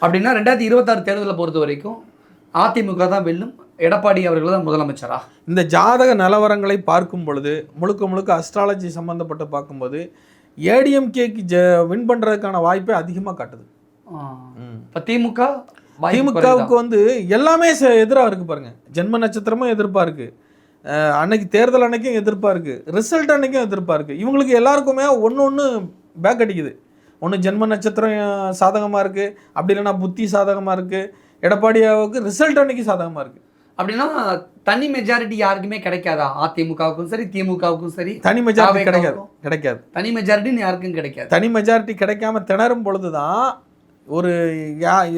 அப்படின்னா 2026 தேர்தலை பொறுத்த வரைக்கும் அதிமுக தான் வெல்லும், எடப்பாடி அவர்கள் தான் முதலமைச்சரா? இந்த ஜாதக நிலவரங்களை பார்க்கும் பொழுது முழுக்க அஸ்ட்ராலஜி சம்மந்தப்பட்டு பார்க்கும்போது ஏடிஎம்கேக்கு வின் பண்ணுறதுக்கான வாய்ப்பே அதிகமாக காட்டுது. இப்போ திமுகவுக்கு வந்து எல்லாமே எதிராக இருக்குது பாருங்க. ஜென்ம நட்சத்திரமும் எதிர்ப்பாக இருக்குது, அன்னைக்கு தேர்தல் அன்னைக்கும் எதிர்ப்பாக இருக்குது, ரிசல்ட் அன்னைக்கும் எதிர்ப்பாக இருக்குது. இவங்களுக்கு எல்லாருக்குமே ஒன்று பேக் அடிக்குது. ஒன்று ஜென்ம நட்சத்திரம் சாதகமாக இருக்குது, அப்படி இல்லைன்னா புத்தி சாதகமாக இருக்குது. எடப்பாடியாவுக்கு ரிசல்ட் அன்னைக்கு சாதகமாக இருக்குது. அப்படின்னா தனி மெஜாரிட்டி யாருக்குமே கிடைக்காதா? அதிமுகவுக்கும் சரி திமுகவுக்கும் சரி தனி மெஜாரிட்டி கிடைக்காது. தனி மெஜாரிட்டி யாருக்கும் கிடைக்காது. தனி மெஜாரிட்டி கிடைக்காம திணறும் பொழுது தான் ஒரு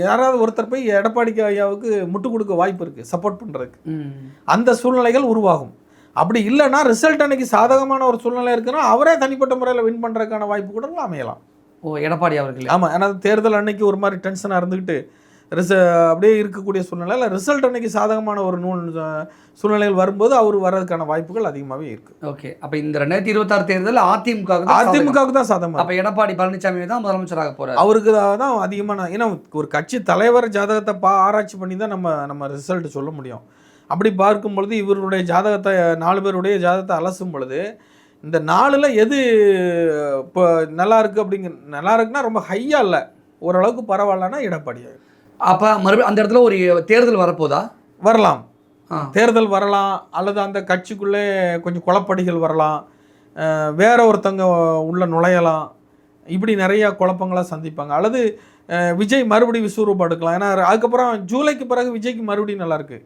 யாராவது ஒருத்தர் போய் எடப்பாடி ஐயாவுக்கு முட்டு கொடுக்க வாய்ப்பு இருக்குது, சப்போர்ட் பண்ணுறதுக்கு. அந்த சூழ்நிலைகள் உருவாகும். அப்படி இல்லைன்னா ரிசல்ட் அன்னைக்கு சாதகமான ஒரு சூழ்நிலை இருக்குன்னா அவரே தனிப்பட்ட முறையில் வின் பண்ணுறதுக்கான வாய்ப்பு கூட அமையலாம். எடப்பாடி அவர்கள். ஆமாம், ஏன்னா தேர்தல் அன்னைக்கு ஒரு மாதிரி டென்ஷனாக இருந்துக்கிட்டு அப்படியே இருக்கக்கூடிய சூழ்நிலை ரிசல்ட் அன்னைக்கு சாதகமான ஒரு சூழ்நிலைகள் வரும்போது அவர் வர்றதுக்கான வாய்ப்புகள் அதிகமாகவே இருக்குது. ஓகே, அப்போ இந்த 2026 தேர்தல் அதிமுகவுக்கு தான் சாதகமாக. அப்போ எடப்பாடி பழனிசாமி தான் முதலமைச்சராக போகிறார். அவருக்கு தான் அதிகமான, ஏன்னா ஒரு கட்சி தலைவர் ஜாதகத்தை ஆராய்ச்சி பண்ணி தான் நம்ம ரிசல்ட் சொல்ல முடியும். அப்படி பார்க்கும் பொழுது இவருடைய ஜாதகத்தை 4 பேருடைய ஜாதகத்தை அலசும் பொழுது இந்த 4ல் எது இப்போ நல்லா இருக்குது நல்லா இருக்குன்னா ரொம்ப ஹையாக இல்லை, ஓரளவுக்கு பரவாயில்லன்னா எடப்பாடி. அப்போ மறுபடியும் அந்த இடத்துல ஒரு தேர்தல் வரப்போதா? வரலாம், தேர்தல் வரலாம், அல்லது அந்த கட்சிக்குள்ளே கொஞ்சம் குழப்படிகள் வரலாம், வேற ஒருத்தங்க உள்ள நுழையலாம், இப்படி நிறைய குழப்பங்களாக சந்திப்பாங்க. அல்லது விஜய் மறுபடியும் விஸ்வரூபம் எடுக்கலாம். ஏன்னா அதுக்கப்புறம் ஜூலைக்கு பிறகு விஜய்க்கு மறுபடியும் நல்லாயிருக்கு.